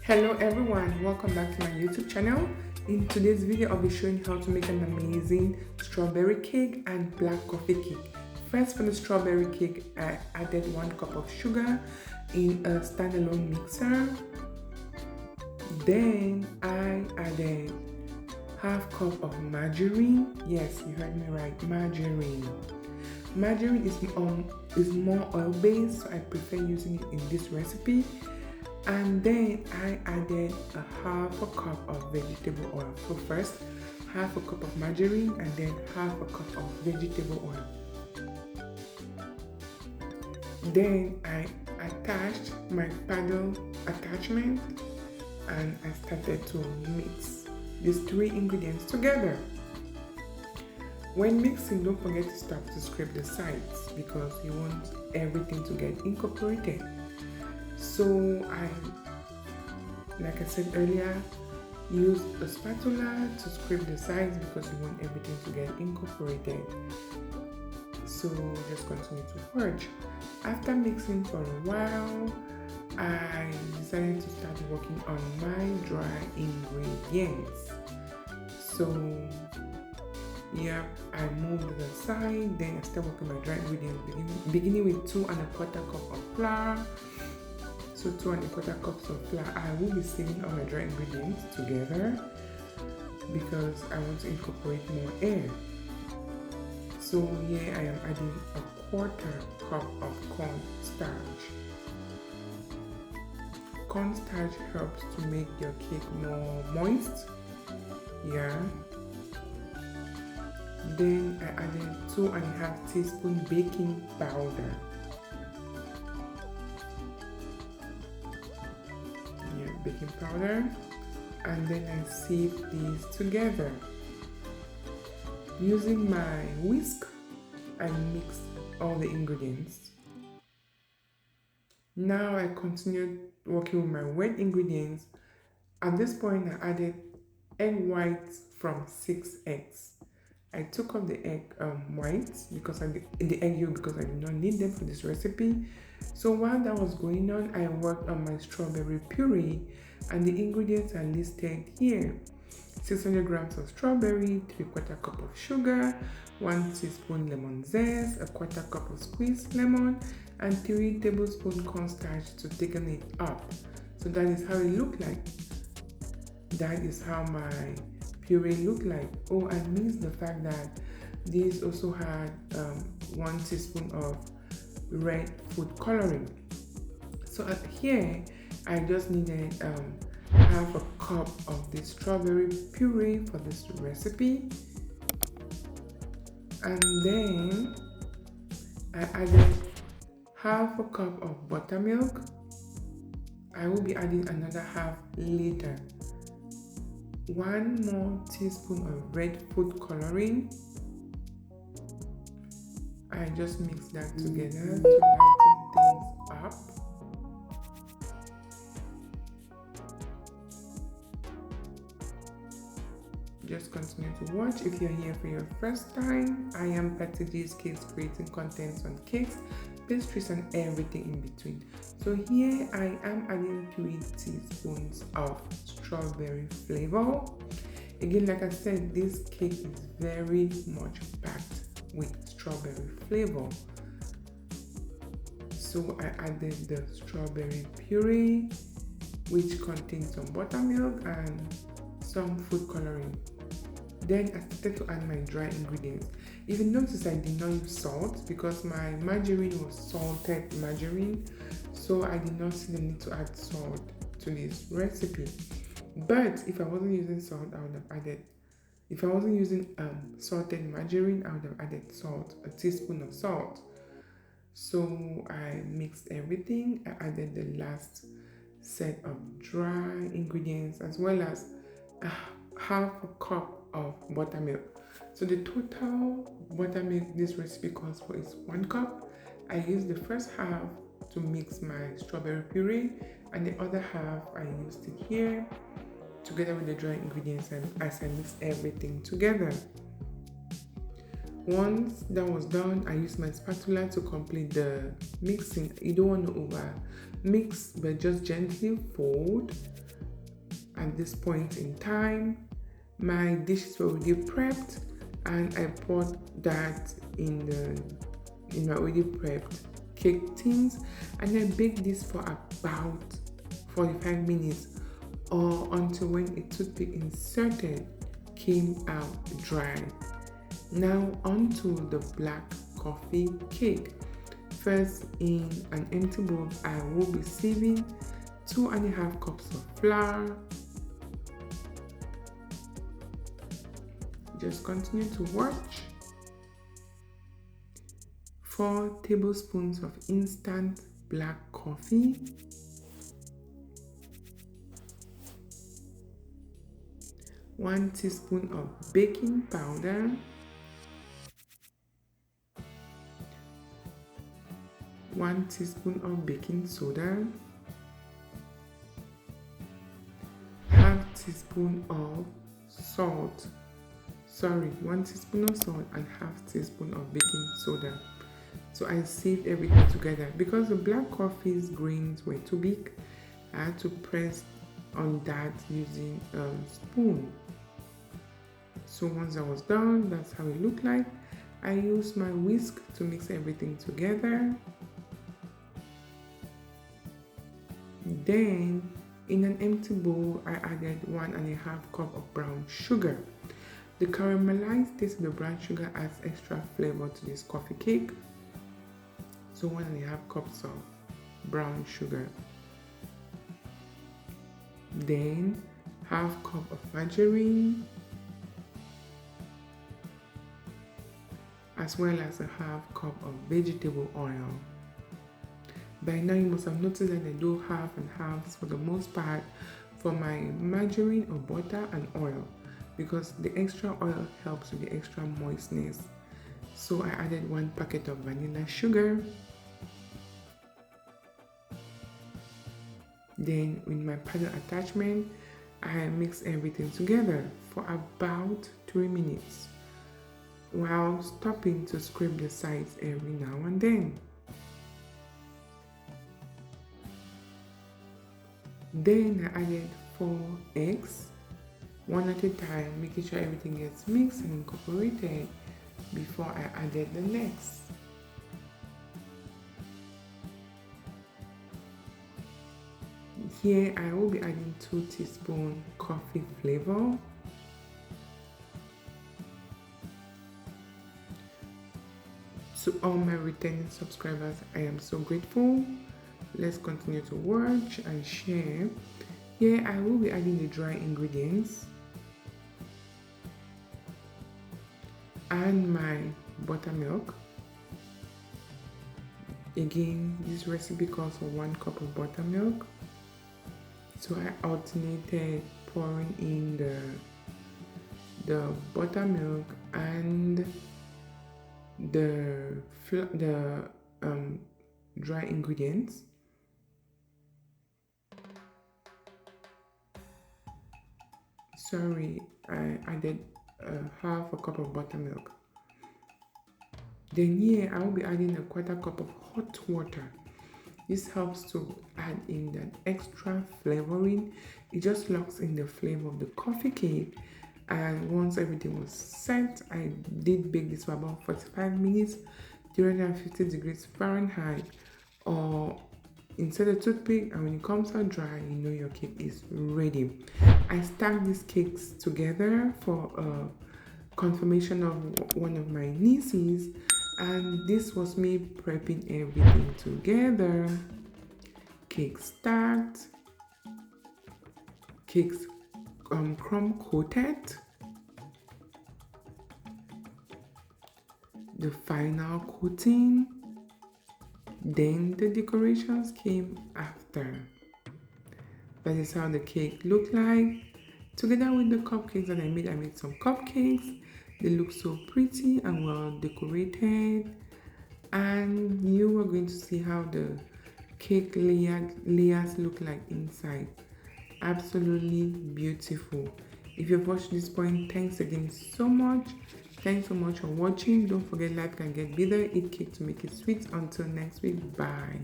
Hello everyone, welcome back to my YouTube channel. In today's video, I'll be showing you how to make an amazing strawberry cake and black coffee cake. First, for the strawberry cake, I added 1 cup of sugar in a standalone mixer. Then I added ½ cup of margarine. Yes, you heard me right, margarine. Margarine is more oil-based, so I prefer using it in this recipe. And then I added ½ cup of vegetable oil. So first, ½ cup of margarine and then ½ cup of vegetable oil. Then I attached my paddle attachment and I started to mix these 3 ingredients together. When mixing, don't forget to stop to scrape the sides because you want everything to get incorporated. So like I said earlier, use a spatula to scrape the sides because you want everything to get incorporated. So just continue to purge. After mixing for a while, I decided to start working on my dry ingredients. So yeah, I moved to the side, then I started working my dry ingredients, beginning with 2 1/4 cup of flour. So 2 1/4 cups of flour. I will be sieving all my dry ingredients together because I want to incorporate more air. So here I am adding a 1/4 cup of cornstarch. Cornstarch helps to make your cake more moist. Yeah. Then I added 2 1/2 teaspoon baking powder. Baking powder, and then I sieve these together. Using my whisk, I mix all the ingredients. Now I continued working with my wet ingredients. At this point, I added egg whites from 6 eggs. I took off the egg whites because the egg yolk because I did not need them for this recipe. So while that was going on, I worked on my strawberry puree, and the ingredients are listed here. 600 grams of strawberry, 3/4 cup of sugar, 1 teaspoon lemon zest, 1/4 cup of squeezed lemon, and 3 tablespoons cornstarch to thicken it up. So that is how it looked like. That is how my puree looked like. Oh, I missed the fact that these also had 1 teaspoon of red food coloring. So here I just needed ½ cup of this strawberry puree for this recipe, and then I added ½ cup of buttermilk. I will be adding another ½ liter, 1 more teaspoon of red food coloring. I just mix that together to lighten things up. Just continue to watch. If you're here for your first time, I am Patty's Cakes, creating contents on cakes, pastries, and everything in between. So here I am adding 3 teaspoons of strawberry flavor. Again, like I said, this cake is very much packed with strawberry flavor. So I added the strawberry puree, which contains some buttermilk and some food coloring. Then I started to add my dry ingredients. If you notice, I did not use salt because my margarine was salted margarine, so I did not see the need to add salt to this recipe. But if I wasn't using salt, I would have added. If I wasn't using salted margarine, I would have added salt, a teaspoon of salt. So I mixed everything. I added the last set of dry ingredients as well as ½ cup of buttermilk. So the total buttermilk this recipe calls for is 1 cup. I used the first half to mix my strawberry puree, and the other half I used it here together with the dry ingredients and as I mix everything together. Once that was done, I used my spatula to complete the mixing. You don't want to over mix, but just gently fold At this point in time, my dishes were already prepped, and I poured that in my already prepped cake tins, and I baked this for about 45 minutes, or until when a toothpick inserted came out dry. Now onto the black coffee cake. First, in an empty bowl, I will be sieving 2.5 cups of flour. Just continue to watch. 4 tablespoons of instant black coffee. 1 teaspoon of baking powder. 1 teaspoon of baking soda. Half teaspoon of salt. 1 teaspoon of salt and half teaspoon of baking soda. So I sieved everything together. Because the black coffee's grains were too big, I had to press on that using a spoon. So once I was done, that's how it looked like. I used my whisk to mix everything together. Then in an empty bowl, I added 1.5 cup of brown sugar. The caramelized taste of the brown sugar adds extra flavor to this coffee cake. So 1.5 cups of brown sugar. Then half cup of margarine, as well as a half cup of vegetable oil. By now you must have noticed that I do half and halves for the most part for my margarine or butter and oil, because the extra oil helps with the extra moistness. So I added 1 packet of vanilla sugar. Then with my paddle attachment, I mix everything together for about 3 minutes while stopping to scrape the sides every now and then. Then I added 4 eggs, one at a time, making sure everything gets mixed and incorporated before I added the next. Here I will be adding 2 teaspoons coffee flavor. To all my returning subscribers, I am so grateful. Let's continue to watch and share. Here I will be adding the dry ingredients and my buttermilk. Again, this recipe calls for 1 cup of buttermilk. So I alternated pouring in the buttermilk and the dry ingredients. I added half a cup of buttermilk. Then here I will be adding a 1/4 cup of hot water. This helps to add in that extra flavoring. It just locks in the flavor of the coffee cake. And once everything was set, I did bake this for about 45 minutes, 350 degrees Fahrenheit, or insert a toothpick, and when it comes out dry, you know your cake is ready. I stacked these cakes together for a confirmation of one of my nieces, and this was me prepping everything together. Cake stacked, cakes crumb coated, the final coating, then the decorations came after. That is how the cake looked like. Together with the cupcakes that I made some cupcakes. They look so pretty and well decorated. And you are going to see how the cake layers look like inside. Absolutely beautiful. If you've watched this point, thanks again so much. Thanks so much for watching. Don't forget, life can get bigger. Eat cake to make it sweet. Until next week, bye.